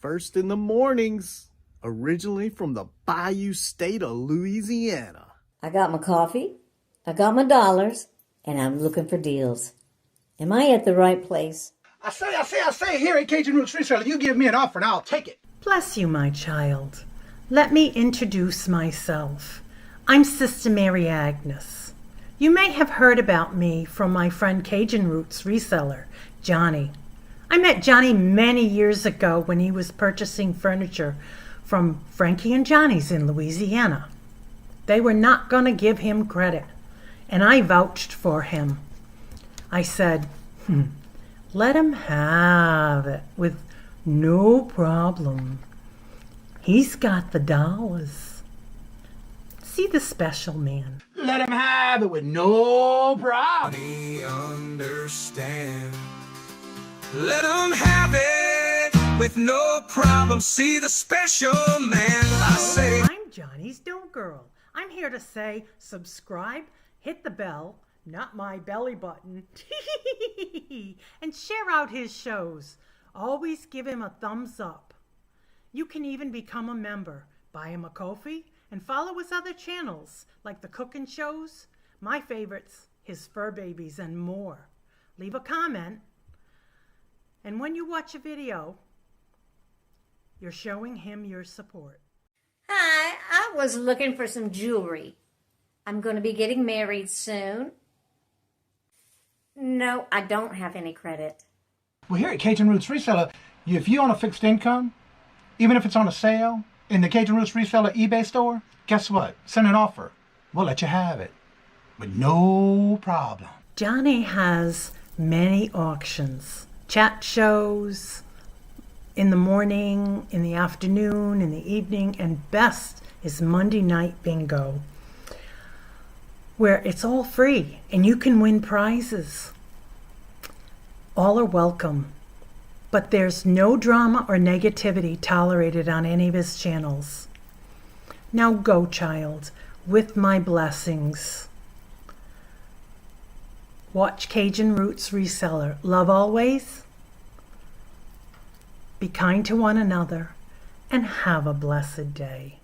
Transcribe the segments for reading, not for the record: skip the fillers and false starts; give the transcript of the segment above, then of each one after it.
first in the mornings, originally from the Bayou State of Louisiana. I got my coffee, I got my dollars, and I'm looking for deals. Am I at the right place? I say, here at Cajun Roots Reseller, you give me an offer and I'll take it. Bless you, my child. Let me introduce myself. I'm Sister Mary Agnes. You may have heard about me from my friend Cajun Roots Reseller, Johnny. I met Johnny many years ago when he was purchasing furniture from Frankie and Johnny's in Louisiana. They were not going to give him credit, and I vouched for him. I said, let him have it with no problem. He's got the dollars. See the special man. Let him have it with no problem. Understand. Let him have it with no problem. See the special man. I say, I'm Johnny's Don't Girl. I'm here to say subscribe, hit the bell, not my belly button, and share out his shows. Always give him a thumbs up. You can even become a member. Buy him a coffee and follow his other channels like the cooking shows, my favorites, his fur babies, and more. Leave a comment. And when you watch a video, you're showing him your support. Hi, I was looking for some jewelry. I'm going to be getting married soon. No, I don't have any credit. Well, here at Cajun Roots Reseller, if you own a fixed income, even if it's on a sale in the Cajun Roots Reseller eBay store, guess what? Send an offer. We'll let you have it with no problem. Johnny has many auctions, chat shows, in the morning, in the afternoon, in the evening, and best is Monday night bingo, where it's all free and you can win prizes. All are welcome, but there's no drama or negativity tolerated on any of his channels. Now go, child, with my blessings. Watch Cajun Roots Reseller. Love always. Be kind to one another and have a blessed day.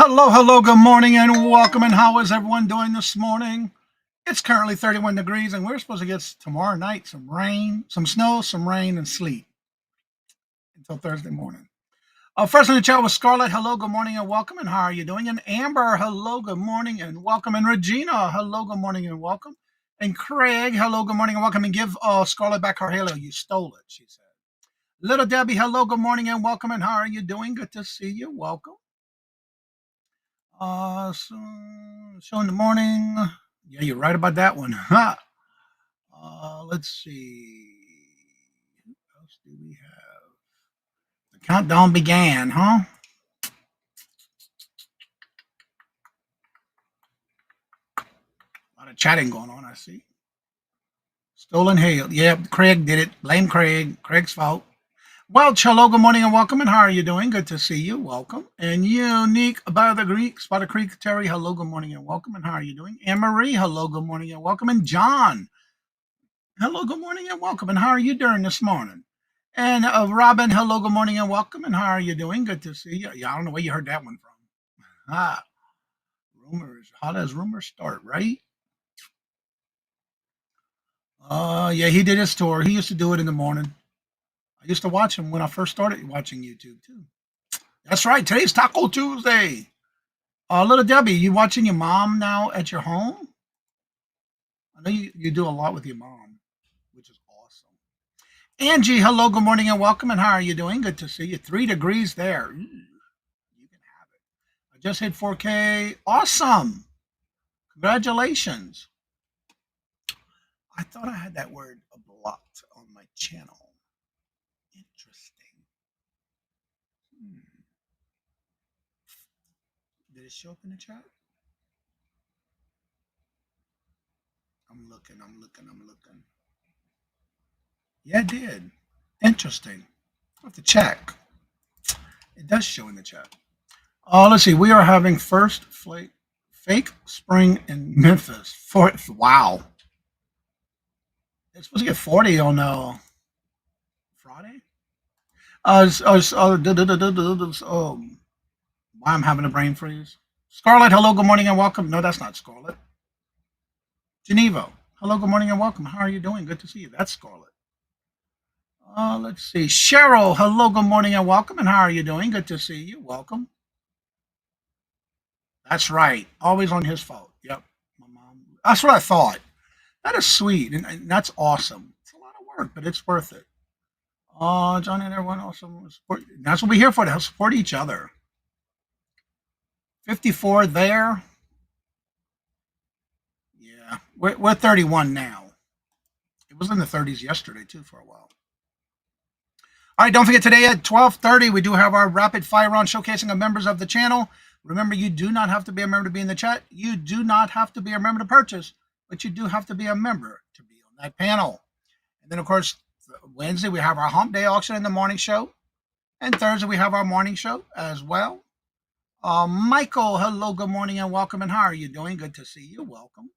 Hello, good morning and welcome. And how is everyone doing this morning? It's currently 31 degrees and we're supposed to get tomorrow night some rain, some snow, some rain and sleet until Thursday morning. First in the chat was Scarlett. Hello, good morning and welcome. And how are you doing? And Amber, hello, good morning and welcome. And Regina, hello, good morning and welcome. And Craig, hello, good morning and welcome. And give Scarlett back her halo. You stole it, she said. Little Debbie, hello, good morning and welcome. And how are you doing? Good to see you. Welcome. Show in the morning. Yeah, you're right about that one. Let's see. What else do we have? The countdown began, huh? A lot of chatting going on, I see. Stolen hail. Yeah, Craig did it. Blame Craig. Craig's fault. Well, hello, good morning and welcome. And how are you doing? Good to see you. Welcome. And Unique by the Greek, Spotted Creek, Terry, hello, good morning and welcome. And how are you doing? Anne Marie, hello, good morning and welcome. And John, hello, good morning and welcome. And how are you doing this morning? And Robin, hello, good morning and welcome. And how are you doing? Good to see you. Yeah, I don't know where you heard that one from. Rumors. How does rumors start, right? Yeah, he did his tour. He used to do it in the morning. I used to watch him when I first started watching YouTube too. That's right. Today's Taco Tuesday. Little Debbie, you watching your mom now at your home? I know you do a lot with your mom, which is awesome. Angie, hello, good morning and welcome. And how are you doing? Good to see you. 3 degrees there. You can have it. I just hit 4K. Awesome. Congratulations. I thought I had that word blocked on my channel. Interesting. Did it show up in the chat? I'm looking. Yeah, it did. Interesting. I'll have to check. It does show in the chat. Let's see. We are having first fake spring in Memphis. Wow. It's supposed to get 40 on Friday. Why I'm having a brain freeze. Scarlett, hello, good morning and welcome. No, that's not Scarlett. Geneva, hello, good morning and welcome. How are you doing? Good to see you. That's Scarlett. Let's see. Cheryl, hello, good morning and welcome. And how are you doing? Good to see you. Welcome. That's right. Always on his fault. Yep. My mom. That's what I thought. That is sweet. And that's awesome. It's a lot of work, but it's worth it. Johnny and everyone also support. That's what we're here for, to help support each other. 54 there. Yeah. We're 31 now. It was in the 30s yesterday, too, for a while. All right, don't forget today at 12:30, we do have our rapid fire round showcasing of members of the channel. Remember, you do not have to be a member to be in the chat. You do not have to be a member to purchase, but you do have to be a member to be on that panel. And then, of course, Wednesday, we have our hump day auction in the morning show. And Thursday, we have our morning show as well. Michael, hello, good morning and welcome. And how are you doing? Good to see you. Welcome.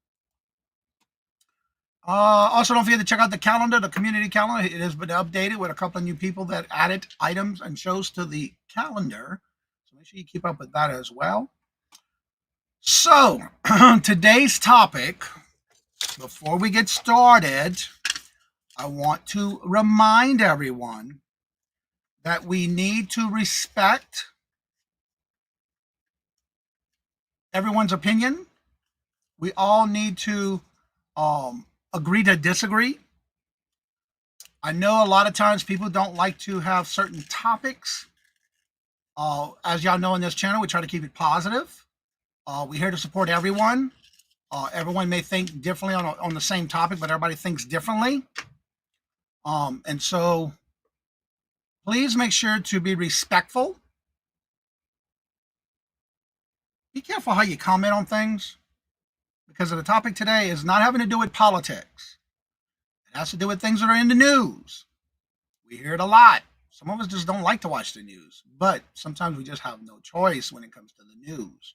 Also, don't forget to check out the calendar, the community calendar. It has been updated with a couple of new people that added items and shows to the calendar. So make sure you keep up with that as well. So, today's topic, before we get started, I want to remind everyone that we need to respect everyone's opinion. We all need to agree to disagree. I know a lot of times people don't like to have certain topics. As y'all know in this channel, we try to keep it positive. We're here to support everyone. Everyone may think differently on the same topic, but everybody thinks differently. And so please make sure to be respectful. Be careful how you comment on things, because the topic today is not having to do with politics. It has to do with things that are in the news. We hear it a lot. Some of us just don't like to watch the news, but sometimes we just have no choice when it comes to the news.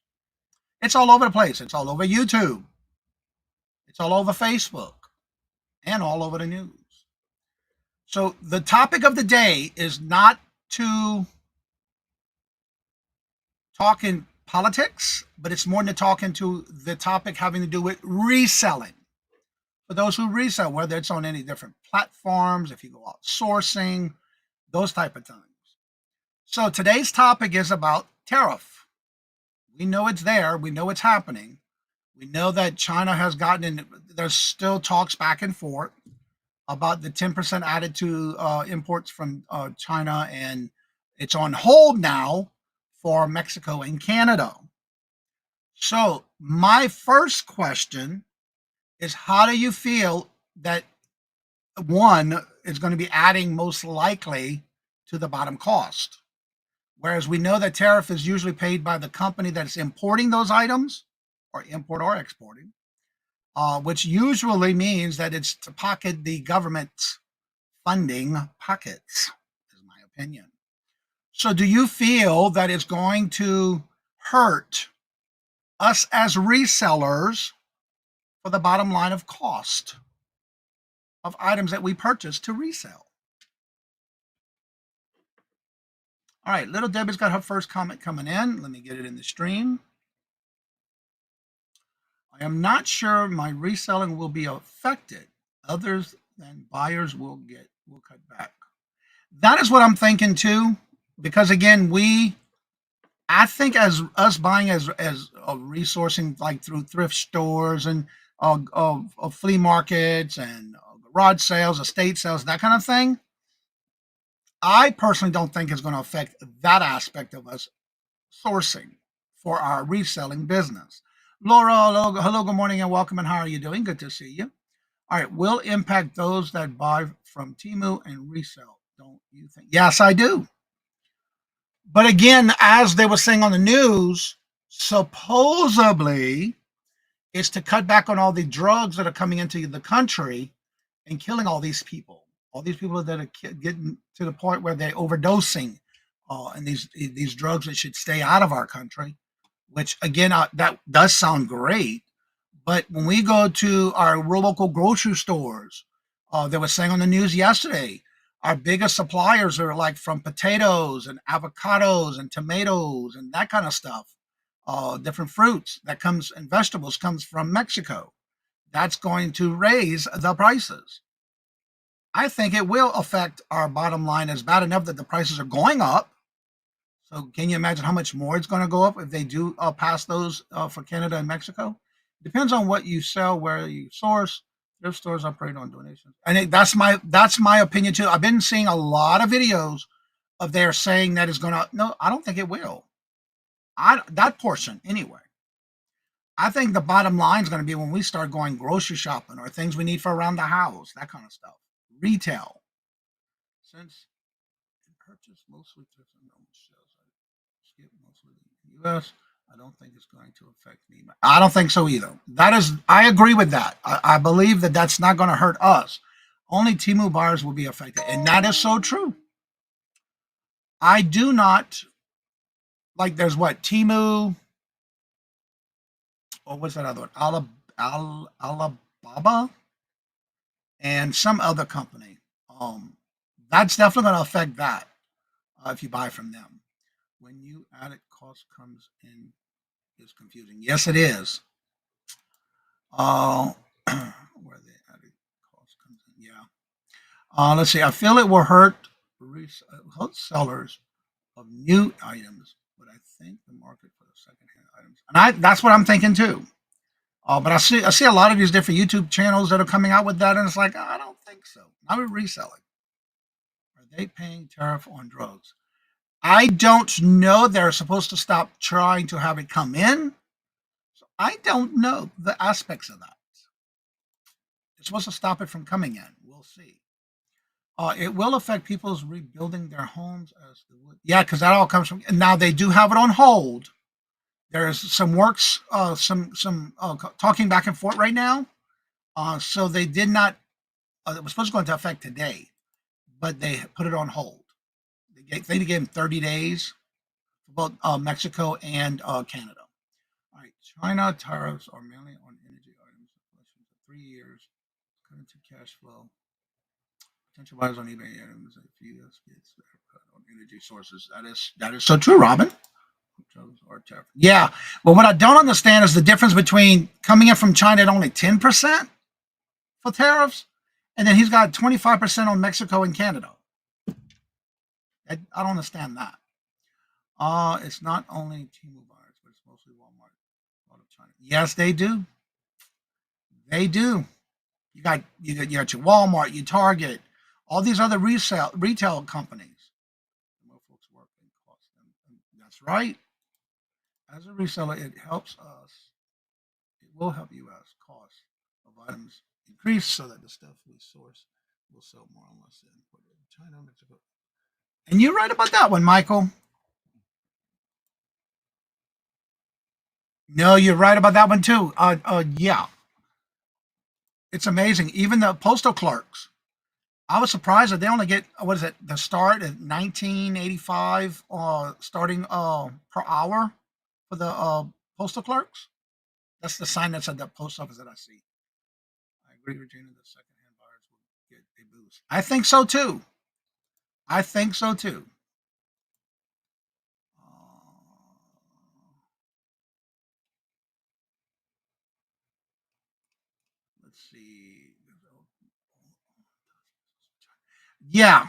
It's all over the place. It's all over YouTube. It's all over Facebook and all over the news. So the topic of the day is not to talk in politics, but it's more than talking to the topic having to do with reselling. For those who resell, whether it's on any different platforms, if you go outsourcing, those type of things. So today's topic is about tariff. We know it's there. We know it's happening. We know that China has gotten in. There's still talks back and forth about the 10% added to imports from China, and it's on hold now for Mexico and Canada. So my first question is, how do you feel that one is going to be adding most likely to the bottom cost? Whereas we know that tariff is usually paid by the company that's importing those items, or import or exporting, which usually means that it's to pocket the government's funding pockets, is my opinion. So do you feel that it's going to hurt us as resellers for the bottom line of cost of items that we purchase to resell? All right, little Debbie's got her first comment coming in. Let me get it in the stream. I am not sure my reselling will be affected. Others than buyers will cut back. That is what I'm thinking too, because again, I think as us buying as resourcing, like through thrift stores and flea markets and garage sales, estate sales, that kind of thing, I personally don't think it's going to affect that aspect of us sourcing for our reselling business. Laura, hello, good morning and welcome, and how are you doing? Good to see you. All right, will impact those that buy from Temu and resell, don't you think? Yes, I do. But again, as they were saying on the news, supposedly it's to cut back on all the drugs that are coming into the country and killing all these people. All these people that are getting to the point where they're overdosing, and these drugs that should stay out of our country. Which again, that does sound great, but when we go to our local grocery stores, they were saying on the news yesterday, our biggest suppliers are like from potatoes and avocados and tomatoes and that kind of stuff. Different fruits that comes and vegetables comes from Mexico. That's going to raise the prices. I think it will affect our bottom line. It's bad enough that the prices are going up. So can you imagine how much more it's going to go up if they do pass those for Canada and Mexico? Depends on what you sell, where you source. Thrift stores operate on donations. And that's my opinion too. I've been seeing a lot of videos of they're saying that it's going to. No, I don't think it will. That portion anyway. I think the bottom line is going to be when we start going grocery shopping or things we need for around the house, that kind of stuff. Retail. Since purchase mostly thrift and normal sales, I skip mostly in the U.S. I don't think it's going to affect me. I don't think so either. I agree with that. I believe that that's not going to hurt us. Only Temu buyers will be affected, and that is so true. I do not like. There's what Temu. Or what's that other one? Alibaba and some other company. That's definitely going to affect that if you buy from them. When you add it, cost comes in is confusing. Yes, it is. Where the added cost comes in. Yeah. Let's see. I feel it will hurt sellers of new items, but I think the market for the secondhand items, and that's what I'm thinking too. But I see a lot of these different YouTube channels that are coming out with that, and it's like I don't think so. Not with reselling. Are they paying tariff on drugs? I don't know. They're supposed to stop trying to have it come in. So I don't know the aspects of that. It's supposed to stop it from coming in. We'll see. It will affect people's rebuilding their homes as the wood. Yeah, because that all comes from. And now they do have it on hold. There's some works, some talking back and forth right now. So they did not. It was supposed to go into effect today, but they put it on hold. They gave them 30 days for both Mexico and Canada. All right, China tariffs are mainly on energy items. 3 years, cutting to cash flow. Potential buyers on eBay items if U.S. gets cut on energy sources. That is so true, Robin. Yeah, but what I don't understand is the difference between coming in from China at only 10% for tariffs, and then he's got 25% on Mexico and Canada. I don't understand that. It's not only Temu buyers, but it's mostly Walmart, a lot of China. Yes, they do. They do. You got your Walmart, your Target, all these other retail companies. More folks work and cost them. That's right. As a reseller, it helps us. It will help U.S. costs of items increase so that the stuff we source will sell more and less in China, Mexico. And you're right about that one, Michael. No, you're right about that one too. Yeah. It's amazing. Even the postal clerks. I was surprised that they only get the start at $19.85 starting per hour for the postal clerks. That's the sign that's at the post office that I see. I agree, Regina, that secondhand buyers will get a boost. I think so too. Let's see. Yeah.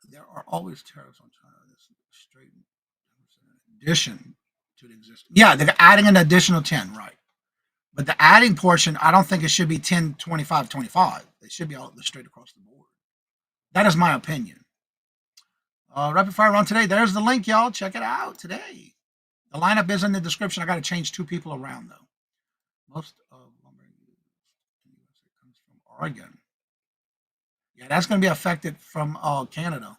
There are always tariffs on China. This straight addition to the existing. Yeah, they're adding an additional 10, right? But the adding portion, I don't think it should be 10, 25, 25. It should be all straight across the board. That is my opinion. Rapid fire round today. There's the link, y'all. Check it out today. The lineup is in the description. I got to change 2 people around though. Most of lumber used in the USA comes from Oregon. Yeah, that's going to be affected from Canada.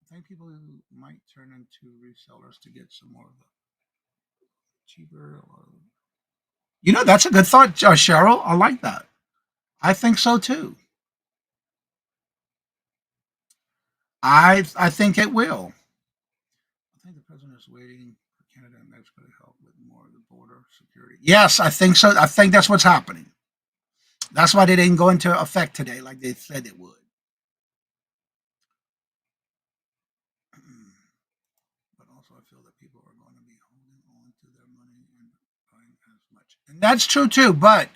I think people might turn into resellers to get some more of the cheaper. That's a good thought, Cheryl. I like that. I think so too. I think it will. I think the president is waiting for Canada and Mexico to help with more of the border security. Yes, I think so. I think that's what's happening. That's why they didn't go into effect today like they said it would. But also, I feel that people are going to be holding on to their money and buying as much. And that's true too. But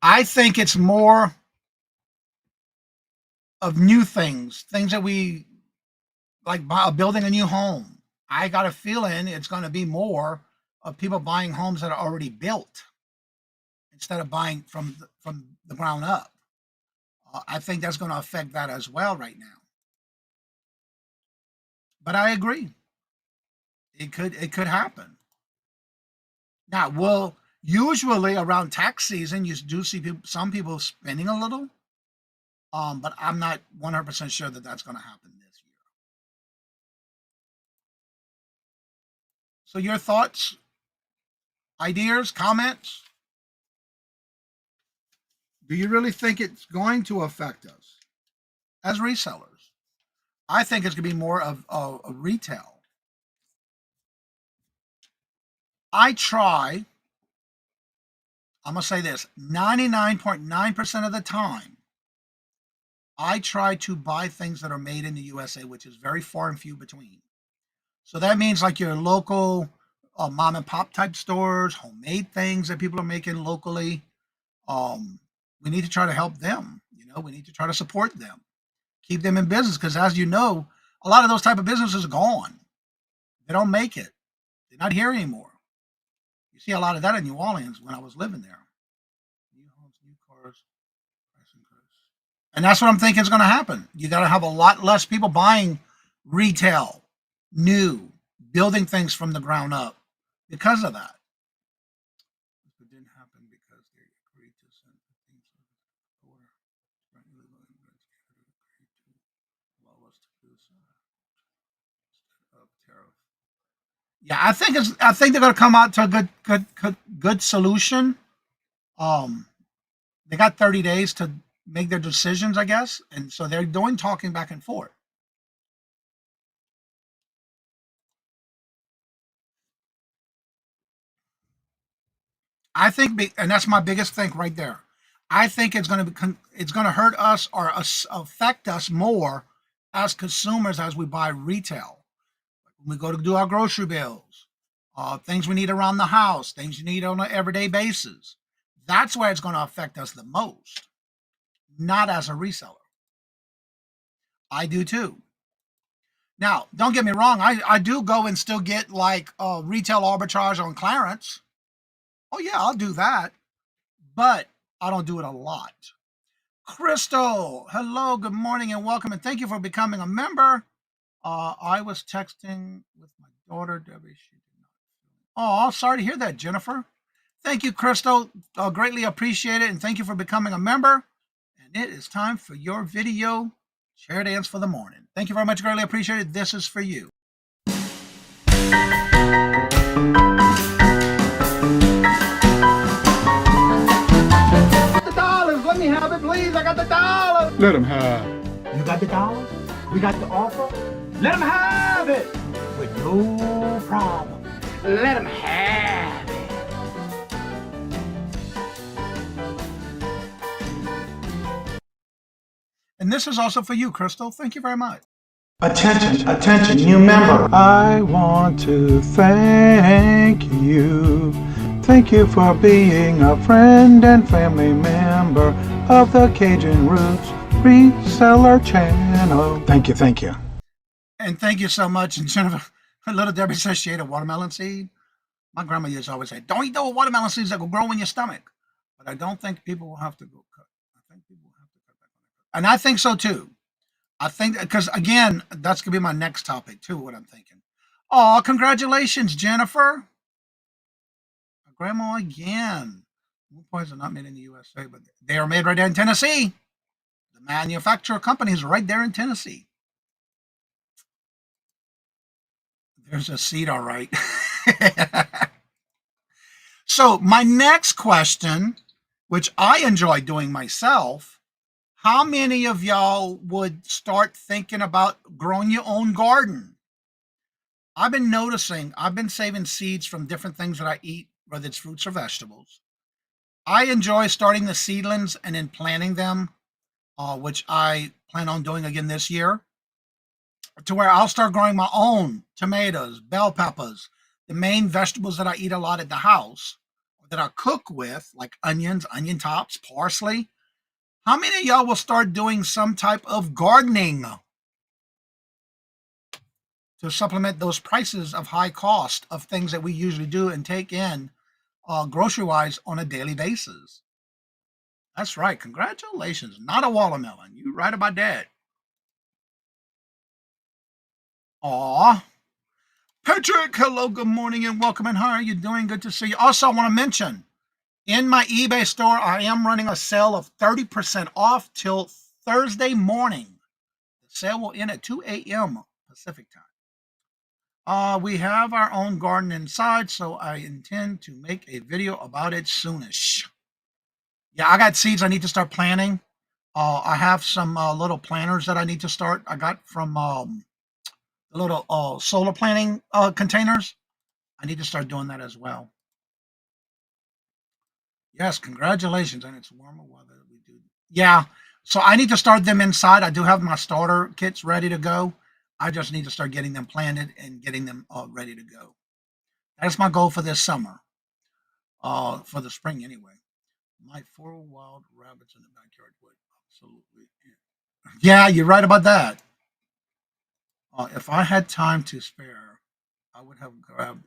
I think it's more of new things that we like building a new home. I got a feeling it's going to be more of people buying homes that are already built instead of buying from the ground up. I think that's going to affect that as well right now. But I agree, it could happen. Now, well, usually around tax season, you do see some people spending a little, but I'm not 100% sure that that's going to happen this year. So, your thoughts, ideas, comments? Do you really think it's going to affect us as resellers? I think it's going to be more of a retail. I'm going to say this 99.9% of the time, I try to buy things that are made in the USA, which is very far and few between. So that means like your local mom and pop type stores, homemade things that people are making locally. We need to try to help them. We need to try to support them, keep them in business, because as you know, a lot of those type of businesses are gone. They don't make it. They're not here anymore. You see a lot of that in New Orleans when I was living there. New homes, new cars, price increase. And that's what I'm thinking is going to happen. You got to have a lot less people buying retail, new, building things from the ground up because of that. It didn't happen because they agreed to send things to the border. Yeah, I think they're going to come out to a good solution. They got 30 days to make their decisions, I guess, and so they're doing talking back and forth. I think, and that's my biggest thing right there. I think it's going to hurt us or affect us more as consumers as we buy retail. When we go to do our grocery bills, things we need around the house, things you need on an everyday basis. That's where it's going to affect us the most, not as a reseller. I do too. Now, don't get me wrong. I do go and still get like retail arbitrage on clearance. Oh yeah, I'll do that, but I don't do it a lot. Crystal, hello, good morning, and welcome, and thank you for becoming a member. I was texting with my daughter, Debbie. She did not. Oh, sorry to hear that, Jennifer. Thank you, Crystal. Greatly appreciate it, and thank you for becoming a member. And it is time for your video chair dance for the morning. Thank you very much. Greatly appreciate it. This is for you. Let me have it, please. I got the dollar. Let him have. You got the dollar? We got the offer? Let him have it with no problem. Let him have it. And this is also for you, Crystal. Thank you very much. Attention, new member. I want to thank you. Thank you for being a friend and family member of the Cajun Roots Reseller Channel. Thank you. And thank you so much. And Jennifer, little Debbie says she ate a watermelon seed. My grandma used to always say, don't eat those watermelon seeds that will grow in your stomach. But I don't think people will have to go cut. I think people will have to cut back on that. And I think so too. I think, because again, that's going to be my next topic too, what I'm thinking. Oh, congratulations, Jennifer. Grandma again. Moon pies are not made in the USA, but they are made right there in Tennessee. The manufacturer company is right there in Tennessee. There's a seed, all right. So my next question, which I enjoy doing myself, How many of y'all would start thinking about growing your own garden? I've been noticing, I've been saving seeds from different things that I eat, whether it's fruits or vegetables. I enjoy starting the seedlings and then planting them, which I plan on doing again this year, to where I'll start growing my own tomatoes, bell peppers, the main vegetables that I eat a lot at the house, that I cook with, like onions, onion tops, parsley. How many of y'all will start doing some type of gardening to supplement those prices of high cost of things that we usually do and take in grocery wise on a daily basis? That's right. Congratulations. Not a watermelon. You right about that. Aw. Patrick, hello, good morning and welcome. And how are you doing? Good to see you. Also, I want to mention in my eBay store, I am running a sale of 30% off till Thursday morning. The sale will end at 2 a.m. Pacific time. We have our own garden inside, so I intend to make a video about it soonish. Yeah, I got seeds I need to start planting. I have some little planters that I need to start. I got from the little solar planting containers. I need to start doing that as well. Yes, congratulations. And it's warmer weather. We do. Yeah. So I need to start them inside. I do have my starter kits ready to go. I just need to start getting them planted and getting them ready to go. That's my goal for this summer. For the spring anyway. My 4 wild rabbits in the backyard would absolutely. Yeah, you're right about that. If I had time to spare, I would have grabbed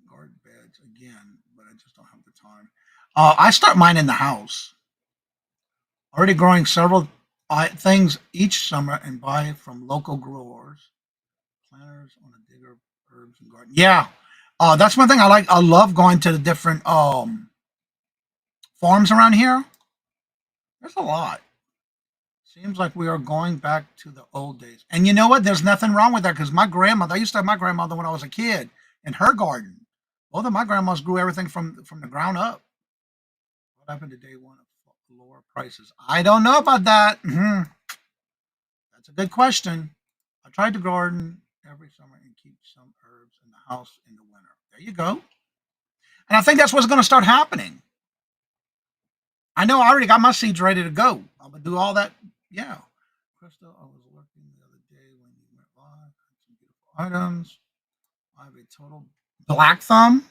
garden beds again, but I just don't have the time. I start mine in the house. Already growing several things each summer and buy from local growers. Planters on a digger, herbs and garden. Yeah, that's one thing I like. I love going to the different farms around here. There's a lot. Seems like we are going back to the old days. And you know what? There's nothing wrong with that because my grandmother, I used to have my grandmother when I was a kid in her garden. Both of my grandmas grew everything from the ground up. What happened to day one of lower prices? I don't know about that. That's a good question. I tried to garden every summer and keep some herbs in the house in the winter. There you go. And I think that's what's going to start happening. I know I already got my seeds ready to go. I'm going to do all that. Yeah. Crystal, I was working the other day when you went live. Some beautiful items. I have a total black thumb.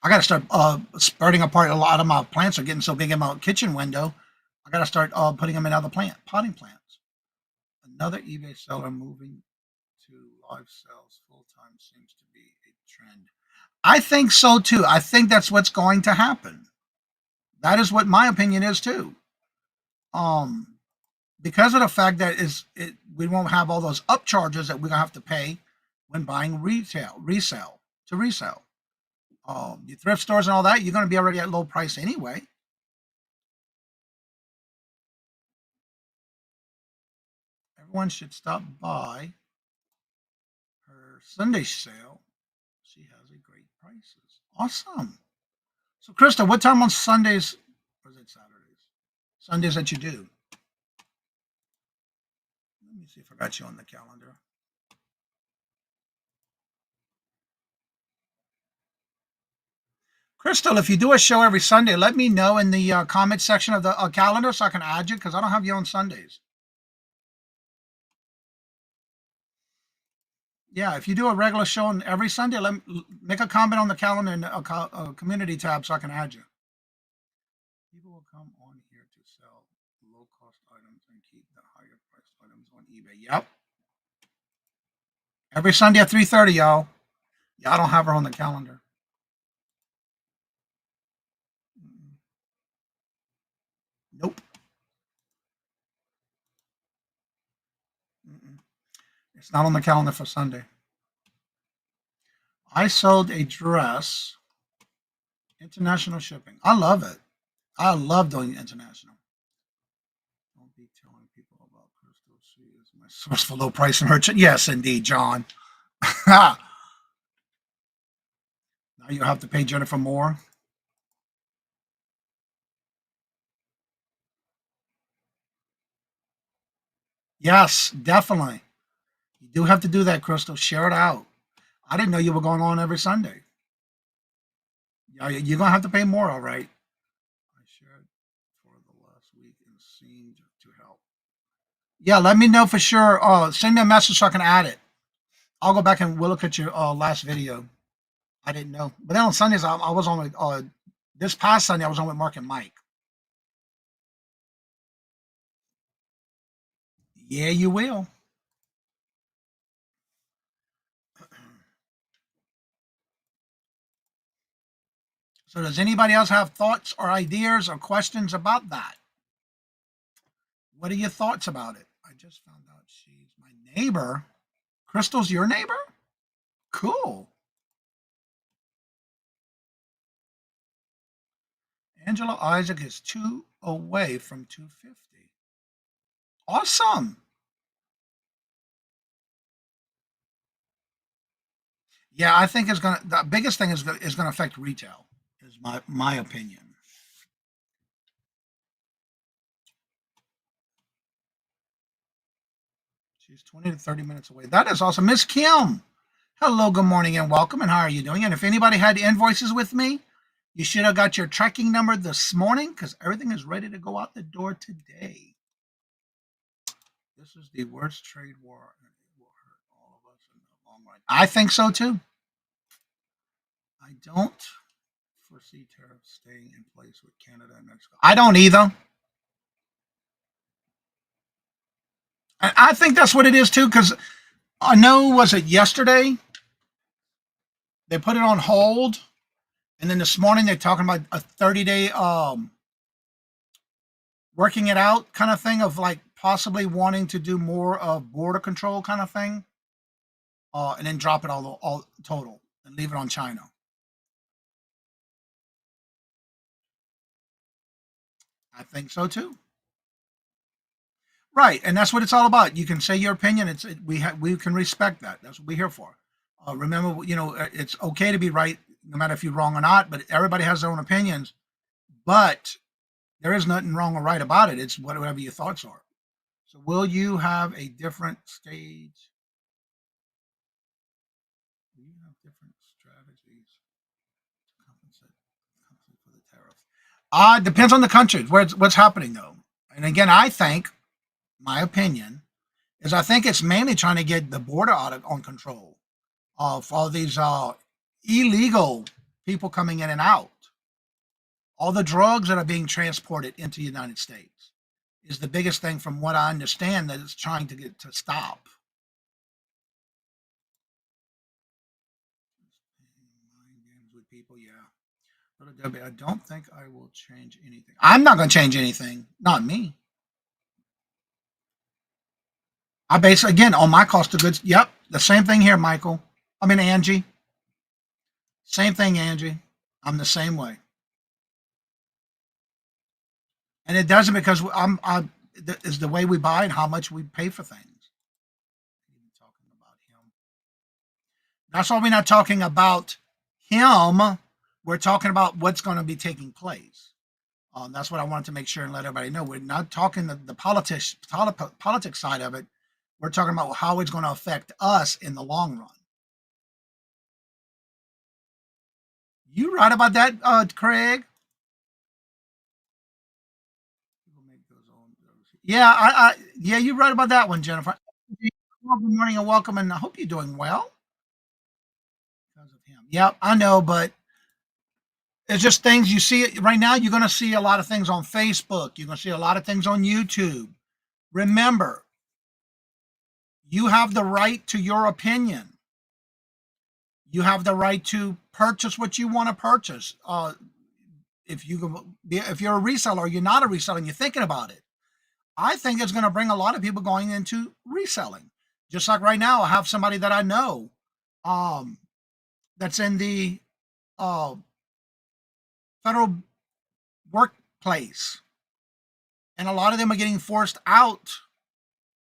I got to start spreading apart. A lot of my plants are getting so big in my kitchen window. I got to start putting them in other potting plants. Another eBay seller moving to live sales full time seems to be a trend. I think so too. I think that's what's going to happen. That is what my opinion is too. Because of the fact that we won't have all those upcharges that we're gonna have to pay when buying resell. Your thrift stores and all that, you're gonna be already at low price anyway. Everyone should stop by her Sunday sale. She has a great prices. Awesome. So, Krista, what time on Sundays, or is it Saturdays? Sundays that you do? Let me see if I got you on the calendar. Crystal, if you do a show every Sunday, let me know in the comment section of the calendar so I can add you because I don't have you on Sundays. Yeah, if you do a regular show on every Sunday, make a comment on the calendar in the community tab so I can add you. People will come on here to sell low-cost items and keep the higher-priced items on eBay. Yep. Every Sunday at 3:30, y'all. Yeah, I don't have her on the calendar. Nope. It's not on the calendar for Sunday. I sold a dress, international shipping. I love it. I love doing international. Don't be telling people about Crystal. She is my source for low price merchant. Yes, indeed, John. Now you have to pay Jennifer more. Yes, definitely. You do have to do that, Crystal. Share it out. I didn't know you were going on every Sunday. Yeah, you're gonna have to pay more, all right. I shared for the last week and seemed to help. Yeah, let me know for sure. Send me a message so I can add it. I'll go back and we'll look at your last video. I didn't know. But then on Sundays, I was on with, this past Sunday, I was on with Mark and Mike. Yeah, you will. So does anybody else have thoughts or ideas or questions about that? What are your thoughts about it? I just found out she's my neighbor. Crystal's your neighbor? Cool. Angela Isaac is 2 away from 250. Awesome. Yeah, I think the biggest thing is gonna affect retail, is my opinion. She's 20 to 30 minutes away. That is awesome. Miss Kim. Hello, good morning, and welcome. And how are you doing? And if anybody had invoices with me, you should have got your tracking number this morning because everything is ready to go out the door today. This is the worst trade war, and it will hurt all of us in the long run. I think so too. I don't foresee tariffs staying in place with Canada and Mexico. I don't either. And I think that's what it is too, because I know, was it yesterday? They put it on hold, and then this morning they're talking about a 30-day working it out kind of thing, of like possibly wanting to do more of border control kind of thing, and then drop it all total and leave it on China. I think so too. Right, and that's what it's all about. You can say your opinion. We can respect that. That's what we're here for. Remember, it's okay to be right, no matter if you're wrong or not. But everybody has their own opinions. But there is nothing wrong or right about it. It's whatever your thoughts are. So, will you have a different stage? Will you have different strategies to compensate for the tariff? Depends on the country. What's happening though. And again, I think my opinion is I think it's mainly trying to get the border on control of all these illegal people coming in and out. All the drugs that are being transported into the United States is the biggest thing, from what I understand, that it's trying to get to stop. Mind games with people, yeah. Brother Debbie, I don't think I will change anything. I'm not going to change anything. Not me. I base, again, on my cost of goods. Yep, the same thing here, Michael. I mean, Angie. Same thing, Angie. I'm the same way. And it doesn't, because is the way we buy and how much we pay for things. Talking about him. That's why we're not talking about him. We're talking about what's going to be taking place. That's what I wanted to make sure and let everybody know. We're not talking the politics side of it. We're talking about how it's going to affect us in the long run. You right about that, Craig? Yeah, yeah, you're right about that one, Jennifer. Good morning and welcome, and I hope you're doing well. Because of him. Yep, I know, but it's just things you see right now. You're going to see a lot of things on Facebook. You're going to see a lot of things on YouTube. Remember, you have the right to your opinion. You have the right to purchase what you want to purchase. If you're a reseller or you're not a reseller and you're thinking about it, I think it's going to bring a lot of people going into reselling. Just like right now, I have somebody that I know that's in the federal workplace, and a lot of them are getting forced out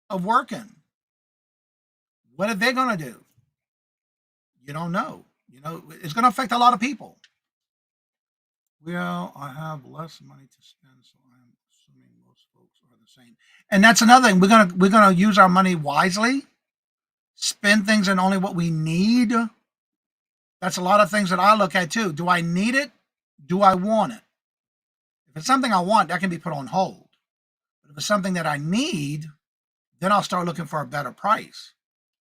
of working. What are they going to do? You don't know. It's going to affect a lot of people. Well, I have less money to spend, so I'm assuming most folks are the same. And that's another thing. We're gonna use our money wisely, spend things in only what we need. That's a lot of things that I look at too. Do I need it? Do I want it? If it's something I want, that can be put on hold. But if it's something that I need, then I'll start looking for a better price.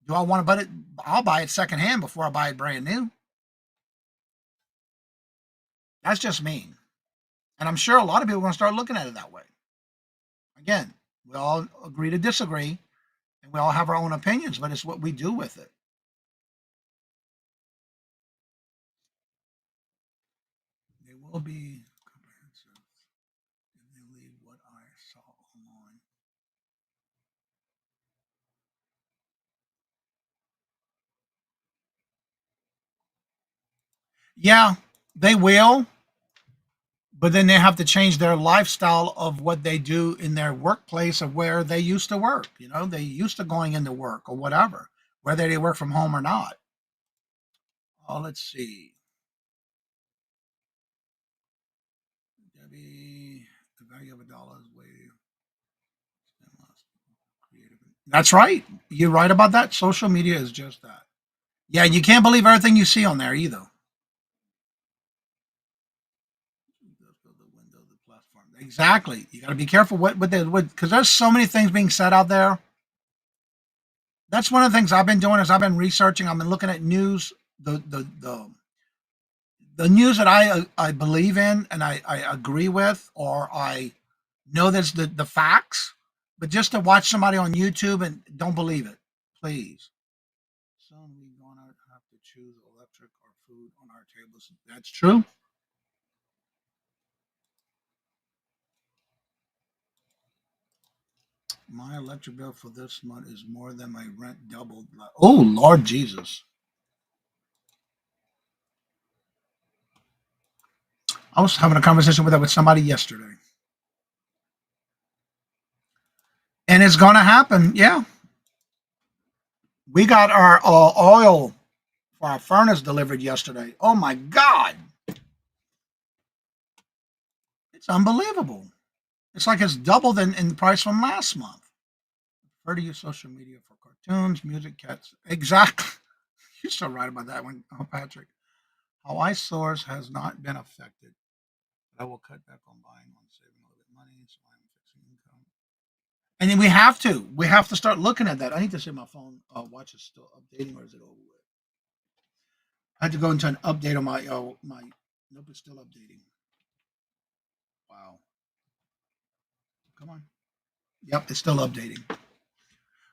Do I want to buy it? I'll buy it secondhand before I buy it brand new. That's just me. And I'm sure a lot of people are going to start looking at it that way. Again, we all agree to disagree, and we all have our own opinions, but it's what we do with it. They will be comprehensive if they leave what I saw online. Yeah, they will, but then they have to change their lifestyle of what they do in their workplace of where they used to work. You know, they used to going into work or whatever, whether they work from home or not. Oh, let's see. Debbie, the value of a dollar is way creative. That's right. You're right about that. Social media is just that. Yeah, you can't believe everything you see on there either. Exactly. You got to be careful what they would, because there's so many things being said out there. That's one of the things I've been doing is I've been researching. I've been looking at news, the news that I believe in and I agree with, or I know there's the facts, but just to watch somebody on YouTube and don't believe it, please. Soon we're gonna have to choose electric or food on our tables. That's true. My electric bill for this month is more than my rent doubled. Oh, Lord Jesus. I was having a conversation with somebody yesterday. And it's going to happen. Yeah. We got our oil for our furnace delivered yesterday. Oh, my God. It's unbelievable. It's like it's doubled in the price from last month. Prefer to use social media for cartoons, music, cats. Exactly. You're so right about that one, Patrick. How I source has not been affected. But I will cut back on buying on saving a little bit of money, so I'm fixing income. And then we have to start looking at that. I need to see my phone watch is still updating, or is it over with? I had to go into an update on my nope, it's still updating. Wow. Come on. Yep, it's still updating.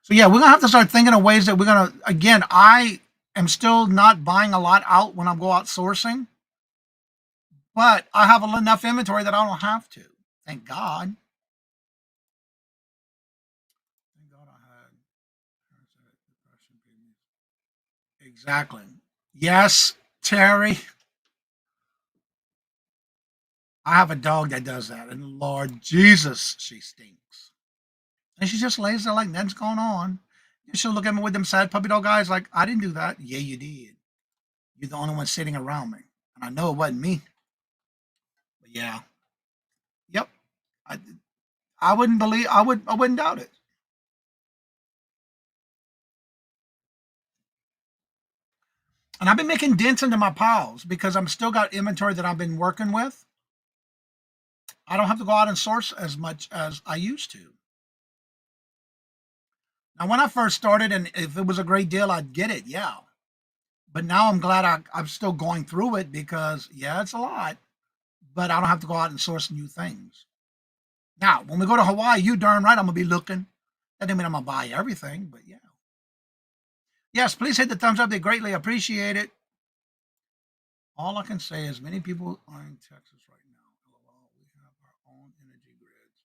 So yeah, we're gonna have to start thinking of ways that we're gonna. Again, I am still not buying a lot out when I go out sourcing, but I have enough inventory that I don't have to. Thank God. Thank God I had. Exactly. Yes, Terry. I have a dog that does that, and Lord Jesus, she stinks. And she just lays there like nothing's going on. She'll look at me with them sad puppy dog eyes like, I didn't do that. Yeah, you did. You're the only one sitting around me. And I know it wasn't me. But yeah. Yep. I wouldn't doubt it. And I've been making dents into my piles because I'm still got inventory that I've been working with. I don't have to go out and source as much as I used to. Now, when I first started, and if it was a great deal, I'd get it. Yeah. But now I'm glad I'm still going through it because, yeah, it's a lot, but I don't have to go out and source new things. Now, when we go to Hawaii, you darn right I'm going to be looking. That doesn't mean I'm going to buy everything, but yeah. Yes, please hit the thumbs up. They greatly appreciate it. All I can say is many people are in Texas right now. We have our own energy grids.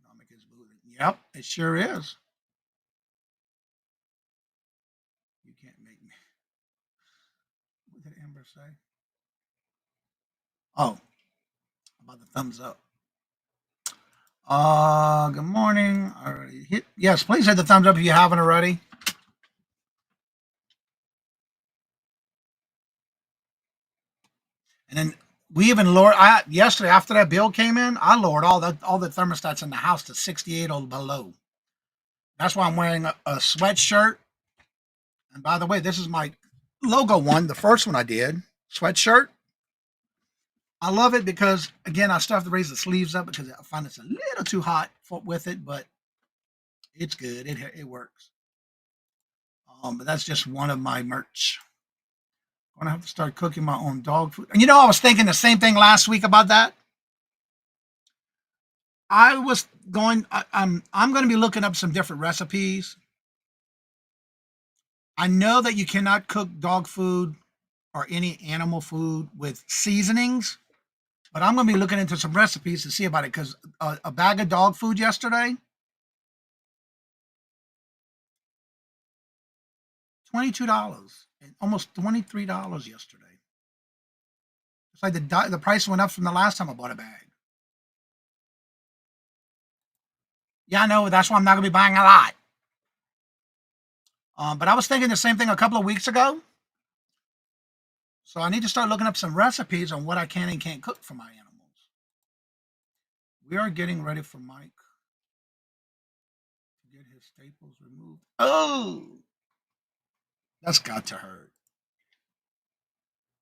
Economic is booming. Yep, it sure is. You can't make me. What did Amber say? Oh, about the thumbs up. Good morning. Already hit. Yes, please hit the thumbs up if you haven't already. And then we even lowered. Yesterday after that bill came in, I lowered all the thermostats in the house to 68 or below. That's why I'm wearing a sweatshirt. And by the way, this is my logo one, the first one I did, sweatshirt. I love it because, again, I still have to raise the sleeves up because I find it's a little too hot with it, but it's good. It works. But that's just one of my merch. I'm gonna have to start cooking my own dog food. And I was thinking the same thing last week about that. I'm going to be looking up some different recipes. I know that you cannot cook dog food or any animal food with seasonings, but I'm going to be looking into some recipes to see about it because a bag of dog food yesterday, $22 and almost $23 yesterday. It's like the price went up from the last time I bought a bag. Yeah, I know. That's why I'm not going to be buying a lot. But I was thinking the same thing a couple of weeks ago. So I need to start looking up some recipes on what I can and can't cook for my animals. We are getting ready for Mike to get his staples removed. Oh, that's got to hurt.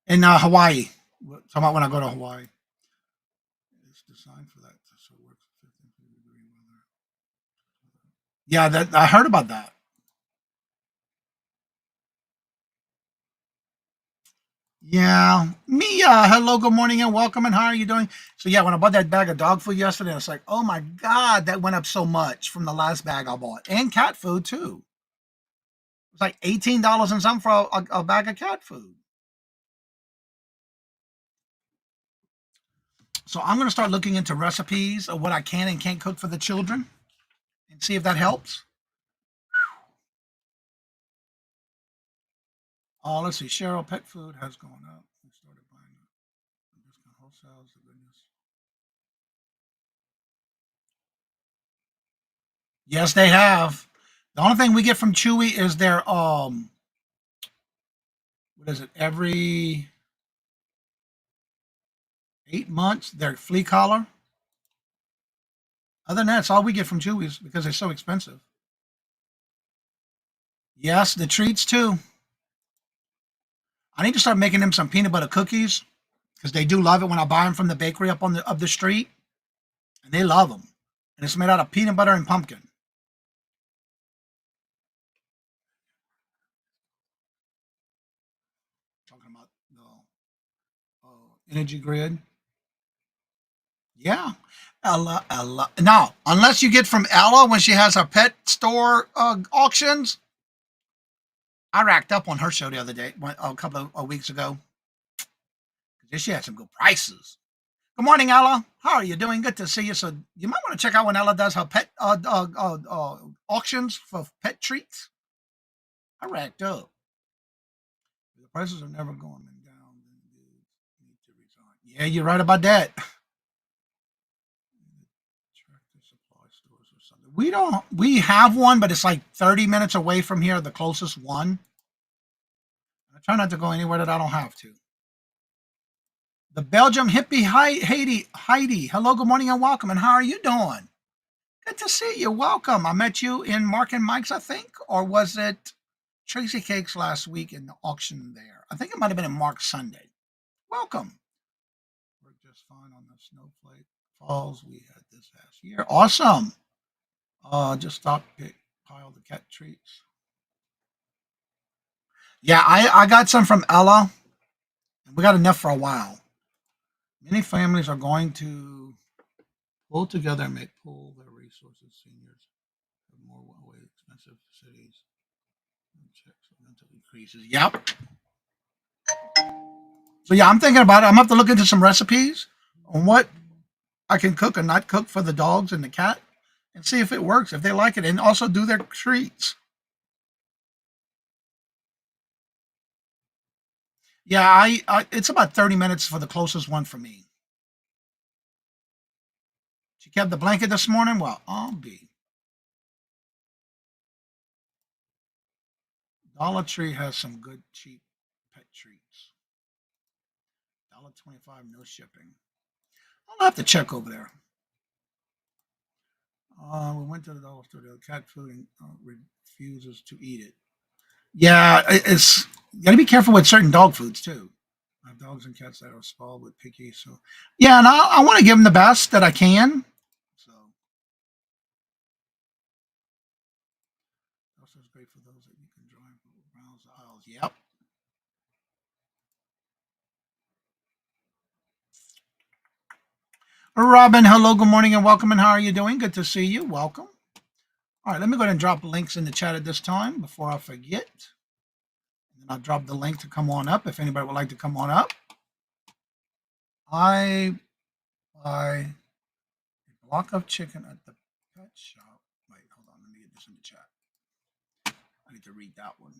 In Hawaii, talking about when I go to Hawaii. It's designed for that, so it works. Yeah, I heard about that. Yeah, Mia, hello, good morning, and welcome, and how are you doing? So yeah, when I bought that bag of dog food yesterday, it's like, oh my god, that went up so much from the last bag I bought, and cat food too. It's like $18 and something for a bag of cat food. So I'm going to start looking into recipes of what I can and can't cook for the children, and see if that helps. Oh, let's see. Cheryl, pet food has gone up. We started buying discount wholesales. The goodness. Yes, they have. The only thing we get from Chewy is their what is it? Every 8 months, their flea collar. Other than that, it's all we get from Chewy's because they're so expensive. Yes, the treats too. I need to start making them some peanut butter cookies because they do love it when I buy them from the bakery up the street, and they love them. And it's made out of peanut butter and pumpkin. Talking about the energy grid. Yeah. Ella. Now, unless you get from Ella when she has her pet store auctions. I racked up on her show the other day, a couple of weeks ago. She had some good prices. Good morning, Ella. How are you doing? Good to see you. So you might want to check out when Ella does her pet auctions for pet treats. I racked up. The prices are never going down. Yeah, you're right about that. We have one, but it's like 30 minutes away from here, the closest one. I try not to go anywhere that I don't have to. The Belgium hippie Heidi. Hello, good morning, and welcome. And how are you doing? Good to see you. Welcome. I met you in Mark and Mike's, I think, or was it Tracy Cakes last week in the auction there? I think it might have been in Mark Sunday. Welcome. Worked just fine on the snowflake falls we had this past year. Awesome. Just stop pile the cat treats. Yeah, I got some from Ella. We got enough for a while. Many families are going to pull together and pull their resources. Seniors have more way expensive cities. Checks rental increases. Yep. So yeah, I'm thinking about it. I'm gonna have to look into some recipes on what I can cook and not cook for the dogs and the cat, and see if it works, if they like it, and also do their treats. Yeah, it's about 30 minutes for the closest one for me. She kept the blanket this morning. Well, I'll be. Dollar Tree has some good cheap pet treats. $1.25, no shipping. I'll have to check over there. We went to the dollar store. The cat food and refuses to eat it. Yeah, it's you got to be careful with certain dog foods too. I have dogs and cats that are spoiled with picky. So yeah, and I want to give them the best that I can. So also is great for those that you can drive browse the aisles. Yep. Robin, hello, good morning, and welcome. And how are you doing? Good to see you. Welcome. All right, let me go ahead and drop links in the chat at this time before I forget. And then I'll drop the link to come on up if anybody would like to come on up. I buy a block of chicken at the pet shop. Wait, hold on. Let me get this in the chat. I need to read that one.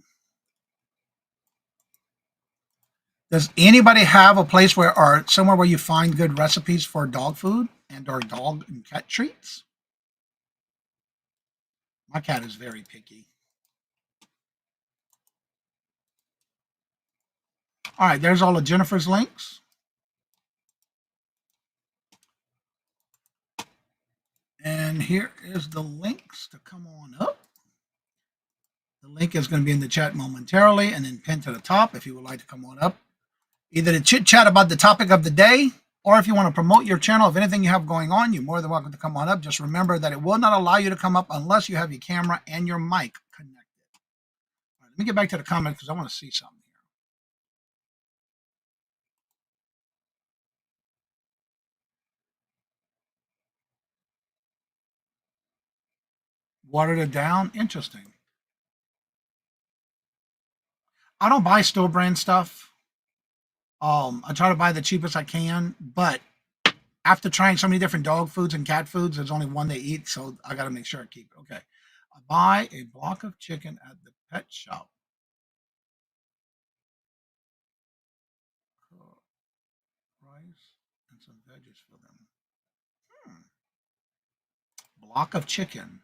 Does anybody have a place or somewhere where you find good recipes for dog food and or dog and cat treats? My cat is very picky. All right, there's all of Jennifer's links. And here is the links to come on up. The link is going to be in the chat momentarily and then pinned to the top if you would like to come on up. Either to chit chat about the topic of the day, or if you want to promote your channel, if anything you have going on, you're more than welcome to come on up. Just remember that it will not allow you to come up unless you have your camera and your mic connected. All right, let me get back to the comments because I want to see something here. Watered it down. Interesting. I don't buy store brand stuff. I try to buy the cheapest I can, but after trying so many different dog foods and cat foods, there's only one they eat, so I got to make sure I keep it. Okay. I buy a block of chicken at the pet shop. Rice and some veggies for them. Block of chicken.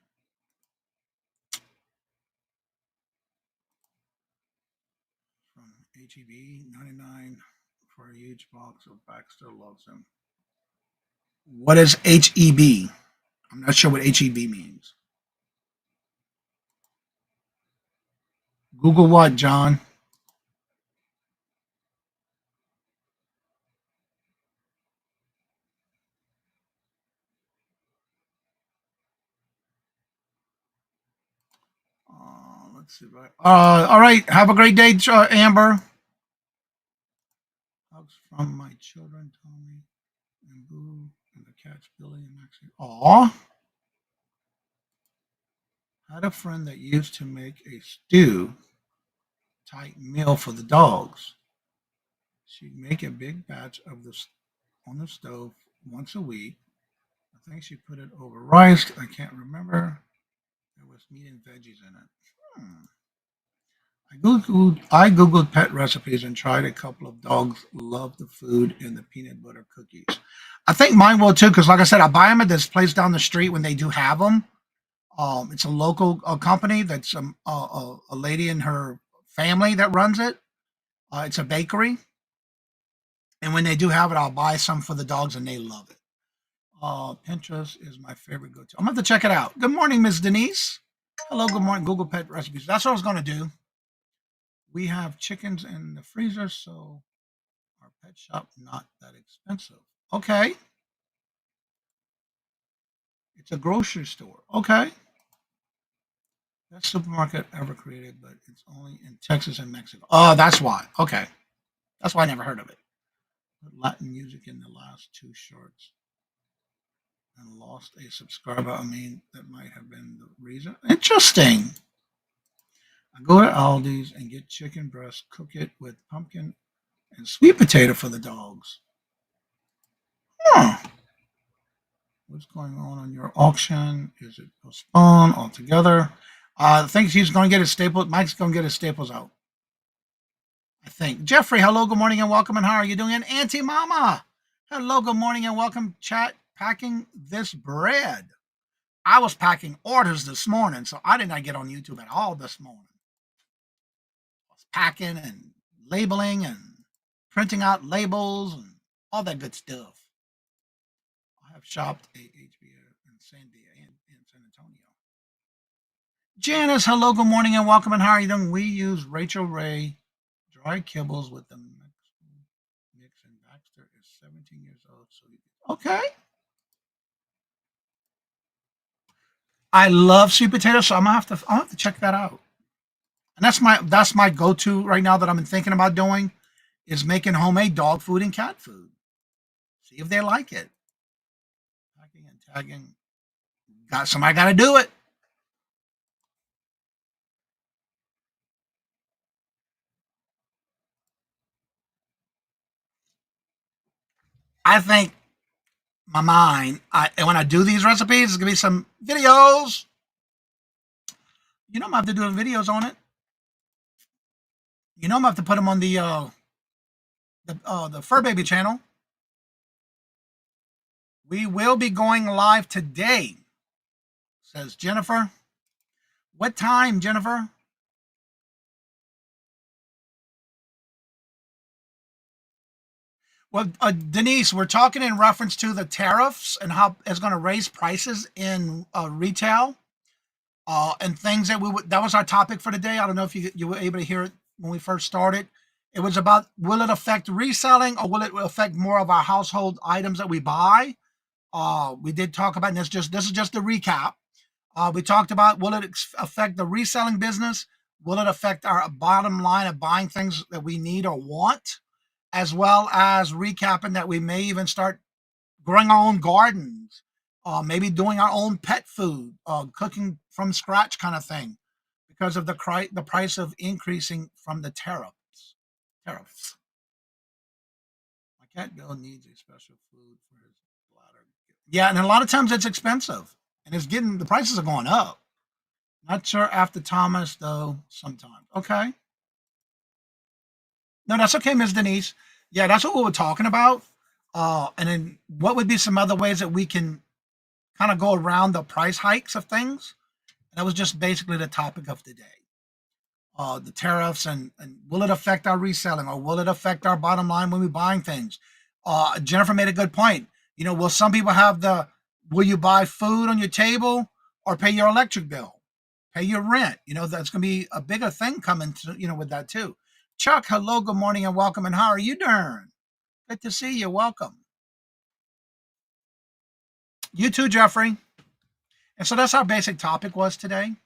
From HEB, 99 for a huge box of Baxter loves them. What is HEB? I'm not sure what HEB means. Google what, John? Let's see. Right. All right. Have a great day, Amber. Hugs from my children, Tommy and Boo, and the cats, Billy and Maxie. Aw. Had a friend that used to make a stew type meal for the dogs. She'd make a big batch of this on the stove once a week. I think she put it over rice. I can't remember. There was meat and veggies in it. I googled pet recipes and tried a couple of dogs love the food and the peanut butter cookies. I think mine will too, because like I said, I buy them at this place down the street when they do have them. It's a local company that's a lady and her family that runs it. It's a bakery. And when they do have it, I'll buy some for the dogs and they love it. Pinterest is my favorite go-to. I'm going to have to check it out. Good morning, Ms. Denise. Hello, good morning. Google Pet Recipes. That's what I was going to do. We have chickens in the freezer, so our pet shop not that expensive. Okay. It's a grocery store. Okay. Best supermarket ever created, but it's only in Texas and Mexico. Oh, that's why. Okay. That's why I never heard of it. Put Latin music in the last two shorts and lost a subscriber. I mean, that might have been the reason. Interesting. I go to Aldi's and get chicken breast, cook it with pumpkin and sweet potato for the dogs. Huh. What's going on your auction? Is it postponed altogether? I think he's going to get his staples. Mike's going to get his staples out. I think. Jeffrey, hello, good morning and welcome. And how are you doing? And Auntie Mama, hello, good morning and welcome. Chat, packing this bread. I was packing orders this morning, so I did not get on YouTube at all this morning. I was packing and labeling and printing out labels and all that good stuff. I have shopped at HBO in San Diego and in San Antonio. Janice, hello, good morning, and welcome. And how are you doing? We use Rachel Ray dry kibbles with the mix, and Baxter is 17 years old. So okay. I love sweet potatoes, so I'll have to check that out. And that's my go-to right now that I've been thinking about doing is making homemade dog food and cat food. See if they like it. Packing and tagging. Somebody got to do it. I think my mind, and when I do these recipes, there's gonna be some videos. You know, I'm gonna have to do videos on it. You know, I'm gonna have to put them on the Fur Baby channel. We will be going live today, says Jennifer. What time, Jennifer? Well, Denise, we're talking in reference to the tariffs and how it's going to raise prices in retail and things that was our topic for today. I don't know if you were able to hear it when we first started. It was about, will it affect reselling or will it affect more of our household items that we buy? We did talk about, and this is just a recap. We talked about, will it affect the reselling business? Will it affect our bottom line of buying things that we need or want? As well as recapping that we may even start growing our own gardens, maybe doing our own pet food, cooking from scratch kind of thing, because of the price of increasing from the tariffs. My cat Bill needs a special food for his bladder. Yeah, and a lot of times it's expensive, and the prices are going up. Not sure after Thomas though. Sometimes, okay. No, that's okay, Ms. Denise. Yeah, that's what we were talking about. And then what would be some other ways that we can kind of go around the price hikes of things? And that was just basically the topic of the day. The tariffs and will it affect our reselling or will it affect our bottom line when we're buying things? Jennifer made a good point. You know, will some people will you buy food on your table or pay your electric bill? Pay your rent? You know, that's going to be a bigger thing coming to, with that too. Chuck, hello, good morning, and welcome. And how are you doing? Good to see you. Welcome. You too, Jeffrey. And so that's our basic topic was today. And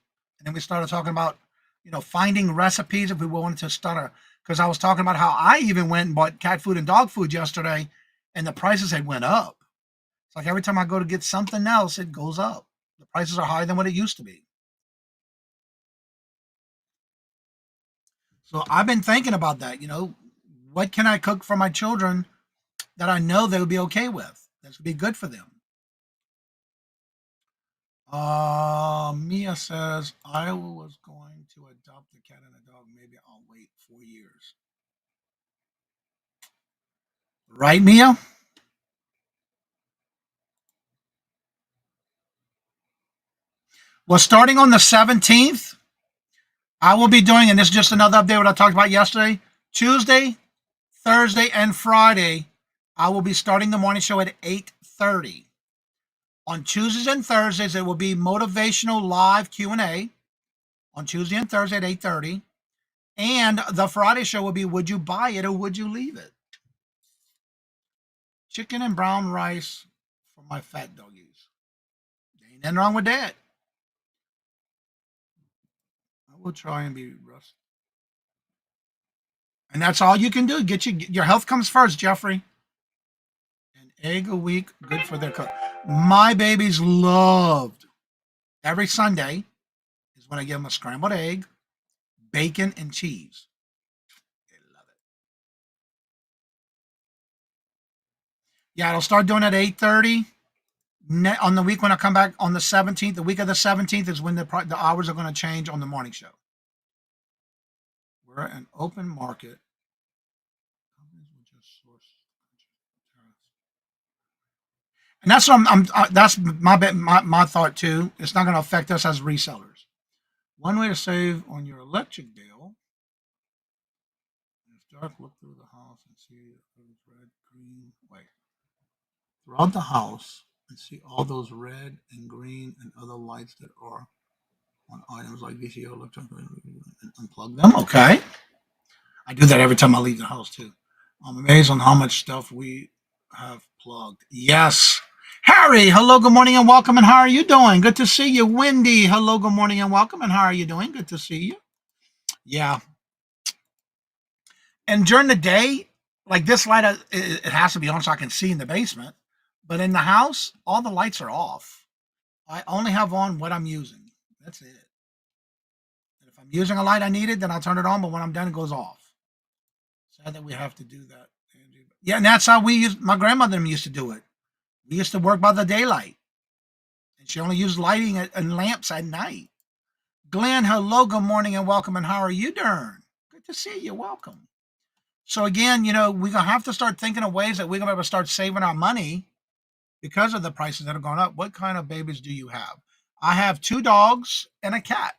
then we started talking about, finding recipes if we wanted to start because I was talking about how I even went and bought cat food and dog food yesterday, and the prices had went up. It's like every time I go to get something else, it goes up. The prices are higher than what it used to be. So I've been thinking about that, what can I cook for my children that I know they would be okay with? That's would be good for them. Mia says, I was going to adopt a cat and a dog. Maybe I'll wait 4 years. Right, Mia? Well, starting on the 17th, I will be doing, and this is just another update what I talked about yesterday, Tuesday, Thursday, and Friday, I will be starting the morning show at 8:30. On Tuesdays and Thursdays, it will be motivational live Q&A on Tuesday and Thursday at 8:30. And the Friday show will be, would you buy it or would you leave it? Chicken and brown rice for my fat doggies. There ain't nothing wrong with that. I will try and be rusty. And that's all you can do. Your health comes first, Jeffrey. An egg a week, good for their cook. My babies loved every Sunday is when I give them a scrambled egg, bacon, and cheese. They love it. Yeah, it'll start doing at 8:30. On the week when I come back on the 17th, the week of the 17th is when the hours are going to change on the morning show. We're an open market. And that's what that's my thought too. It's not going to affect us as resellers. One way to save on your electric bill is dark, look through the house and see those red, green. Wait. Throughout the house and see all those red and green and other lights that are on items like VCO, electronic, and unplug them. Okay. I do that every time I leave the house too. I'm amazed on how much stuff we have plugged. Yes. Harry, hello, good morning and welcome. And how are you doing? Good to see you. Wendy, hello, good morning and welcome. And how are you doing? Good to see you. Yeah. And during the day, like this light, it has to be on so I can see in the basement. But in the house, all the lights are off. I only have on what I'm using. That's it. And if I'm using a light I needed, then I'll turn it on. But when I'm done, it goes off. Sad that we have to do that. Yeah, and that's how we used. My grandmother used to do it. We used to work by the daylight, and she only used lighting and lamps at night. Glenn, hello, good morning and welcome. And how are you doing? Good to see you. Welcome. So again, we're gonna have to start thinking of ways that we're gonna be able to start saving our money because of the prices that are going up. What kind of babies do you have? I have 2 dogs and a cat.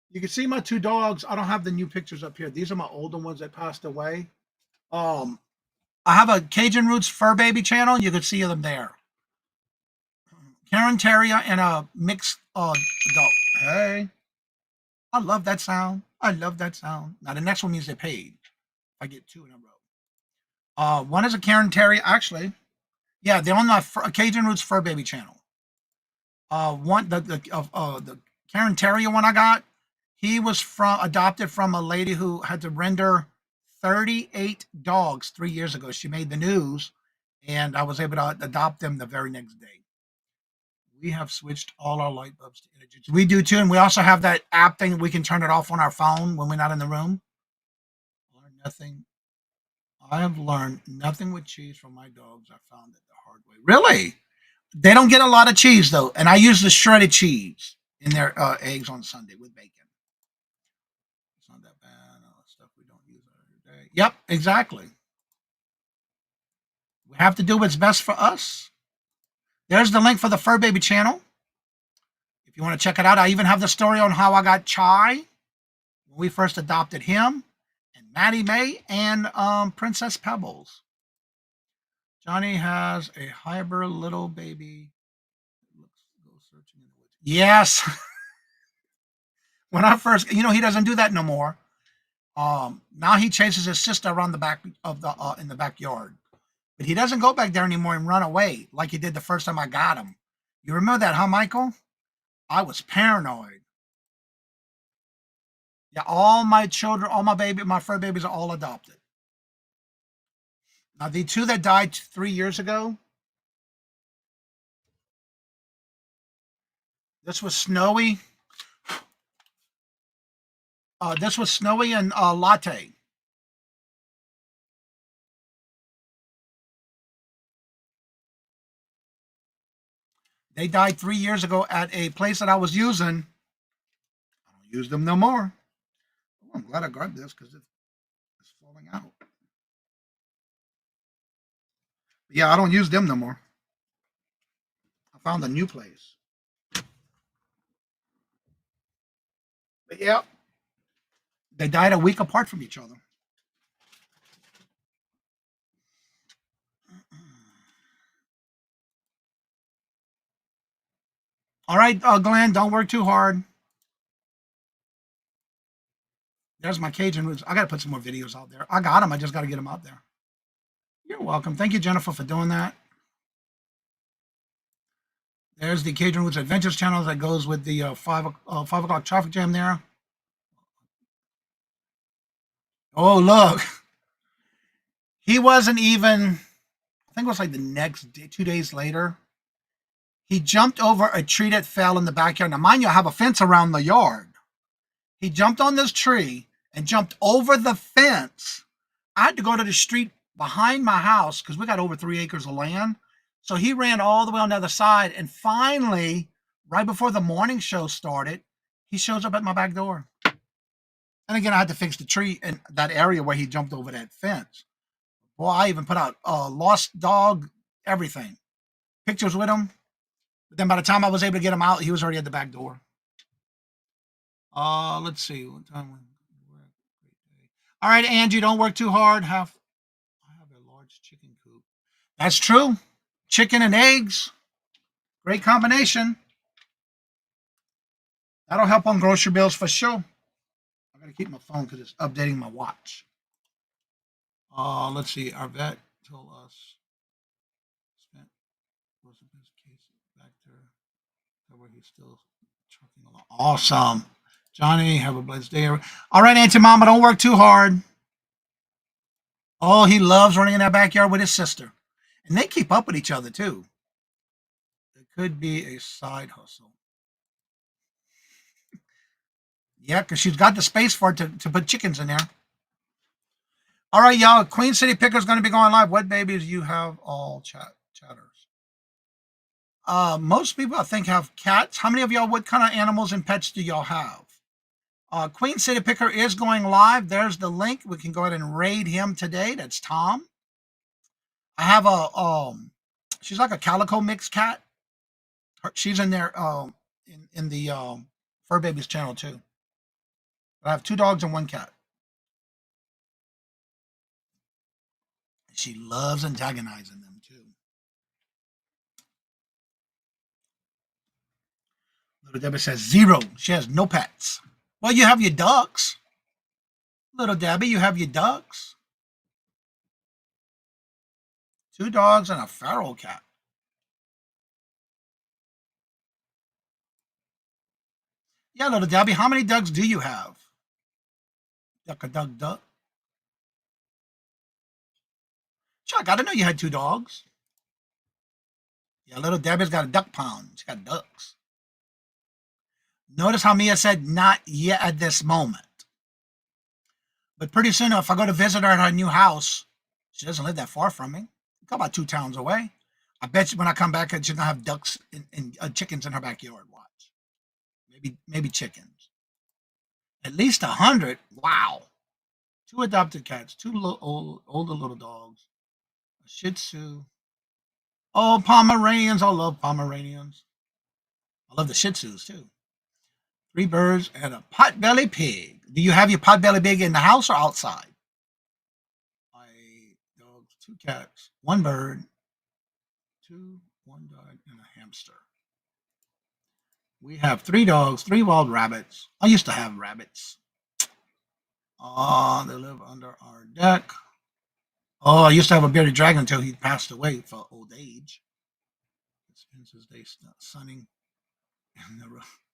You can see my 2 dogs. I don't have the new pictures up here. These are my older ones that passed away. I have a Cajun Roots fur baby channel. You can see them there. Karen Terrier and a mixed dog. Hey, I love that sound. I love that sound. Now the next one means they paid. I get 2 in a row. One is a Karen Terrier. Actually, yeah, they're on my Cajun Roots fur baby channel. The Karen Terrier one I got. He was adopted from a lady who had to render 38 dogs 3 years ago. She made the news, and I was able to adopt them the very next day. We have switched all our light bulbs to energy. We do too, and we also have that app thing. We can turn it off on our phone when we're not in the room. I have learned nothing with cheese from my dogs. I found it the hard way. Really? They don't get a lot of cheese though, and I use the shredded cheese in their eggs on Sunday with bacon. It's not that bad. Stuff we don't use every day. Yep, exactly. We have to do what's best for us. There's the link for the Fur Baby channel. If you want to check it out, I even have the story on how I got Chai when we first adopted him, and Maddie May, and Princess Pebbles. Johnny has a hybrid little baby. Yes. When I first, he doesn't do that no more. Now he chases his sister around the back of the in the backyard, but he doesn't go back there anymore and run away like he did the first time I got him. You remember that, huh, Michael? I was paranoid. Yeah, all my children, my fur babies are all adopted. Now the 2 that died 3 years ago. This was Snowy. This was Snowy and Latte. They died 3 years ago at a place that I was using. I don't use them no more. Oh, I'm glad I grabbed this because it's falling out. But yeah, I don't use them no more. I found a new place. But yeah, they died a week apart from each other. All right, Glenn, don't work too hard. There's my Cajun Roots. I got to put some more videos out there. I got them. I just got to get them out there. You're welcome. Thank you, Jennifer, for doing that. There's the Cajun Roots Adventures channel that goes with the 5 o'clock traffic jam there. Oh, look. He wasn't even, I think it was like the next day, 2 days later. He jumped over a tree that fell in the backyard. Now, mind you, I have a fence around the yard. He jumped on this tree and jumped over the fence. I had to go to the street behind my house because we got over 3 acres of land. So he ran all the way on the other side. And finally, right before the morning show started, he shows up at my back door. And again, I had to fix the tree in that area where he jumped over that fence. Boy, I even put out lost dog, everything. Pictures with him. But then by the time I was able to get him out, he was already at the back door. Let's see. What time? All right, Angie, don't work too hard. I have a large chicken coop. That's true. Chicken and eggs. Great combination. That'll help on grocery bills for sure. I gotta keep my phone because it's updating my watch. Let's see. Our vet told us spent was the best case back there where he's still trucking along. Awesome. Johnny, have a blessed day. All right, Auntie Mama, don't work too hard. Oh, he loves running in that backyard with his sister. And they keep up with each other too. It could be a side hustle. Yeah, because she's got the space for it to put chickens in there. All right, y'all. Queen City Picker's going to be going live. What babies you have all chatters? Most people, I think, have cats. How many of y'all, what kind of animals and pets do y'all have? Queen City Picker is going live. There's the link. We can go ahead and raid him today. That's Tom. I have she's like a calico mixed cat. She's in there in the Fur Babies channel too. I have 2 dogs and 1 cat. She loves antagonizing them too. Little Debbie says 0. She has no pets. Well, you have your ducks. Little Debbie, you have your ducks. 2 dogs and a feral cat. Yeah, Little Debbie, how many ducks do you have? Duck a duck duck. Chuck, I didn't know you had 2 dogs. Yeah, Little Debbie's got a duck pound. She got ducks. Notice how Mia said not yet at this moment. But pretty soon, if I go to visit her at her new house, she doesn't live that far from me. Go about 2 towns away. I bet you when I come back, she's gonna have ducks and chickens in her backyard. Watch. Maybe chickens. At least 100. Wow. 2 adopted cats, 2 older little dogs, a Shih Tzu. Oh, Pomeranians. I love Pomeranians. I love the Shih Tzus too. 3 birds and a potbelly pig. Do you have your potbelly pig in the house or outside? 5 dogs, 2 cats, 1 bird, 1 dog, and a hamster. We have 3 dogs, 3 wild rabbits. I used to have rabbits. They live under our deck. Oh, I used to have a bearded dragon until he passed away for old age. It spends his day sunning in the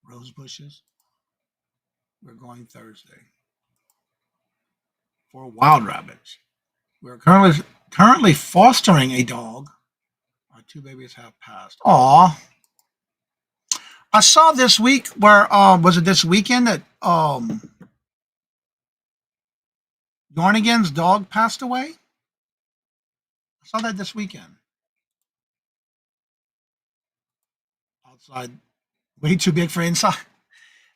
rose bushes. We're going Thursday for wild rabbits. We're currently fostering a dog. Our 2 babies have passed. Aw. I saw this week where was it this weekend that Yarnigan's dog passed away? I saw that this weekend. Outside, way too big for inside.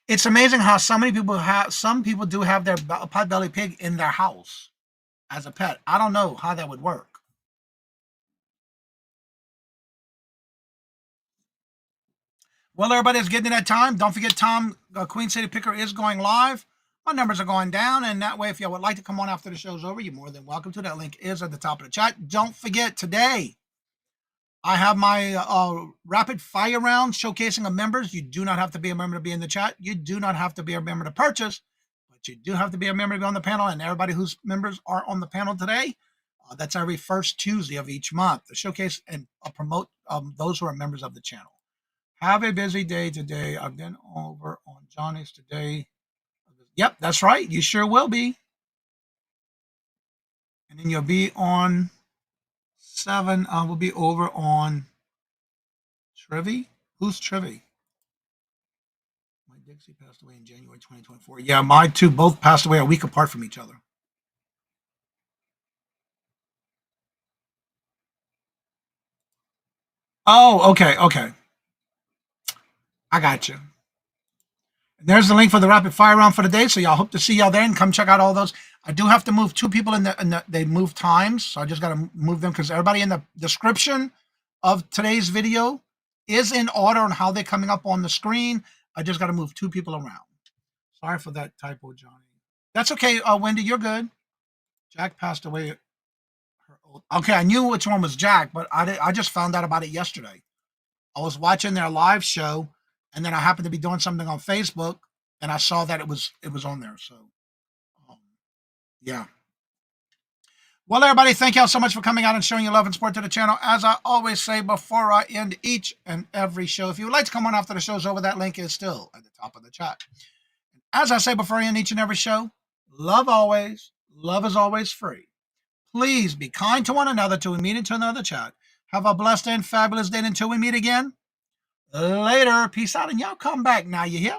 It's amazing how some people do have their potbelly pig in their house as a pet. I don't know how that would work. Well, everybody's getting that time. Don't forget, Tom, Queen City Picker is going live. My numbers are going down, and that way, if you would like to come on after the show's over, you're more than welcome to. That link is at the top of the chat. Don't forget, today, I have my rapid fire round showcasing of members. You do not have to be a member to be in the chat. You do not have to be a member to purchase, but you do have to be a member to be on the panel. And everybody whose members are on the panel today, that's every first Tuesday of each month to showcase and promote those who are members of the channel. Have a busy day today. I've been over on Johnny's today. Yep, that's right. You sure will be. And then you'll be on 7. We'll be over on Trivy. Who's Trivy? My Dixie passed away in January 2024. Yeah, my 2 both passed away a week apart from each other. Oh, okay. I got you. There's the link for the rapid fire round for the day. So y'all hope to see y'all there and come check out all those. I do have to move 2 people they move times. So I just got to move them because everybody in the description of today's video is in order on how they're coming up on the screen. I just got to move 2 people around. Sorry for that typo, Johnny. That's okay. Wendy, you're good. Jack passed away. Okay, I knew which one was Jack, but I just found out about it yesterday. I was watching their live show, and then I happened to be doing something on Facebook, and I saw that it was on there. So, um, yeah. Well, everybody, thank y'all so much for coming out and showing your love and support to the channel. As I always say before I end each and every show, if you would like to come on after the show's over, that link is still at the top of the chat. As I say before I end each and every show, love always. Love is always free. Please be kind to one another till we meet into another chat. Have a blessed and fabulous day until we meet again. Later. Peace out, and y'all come back now, you hear?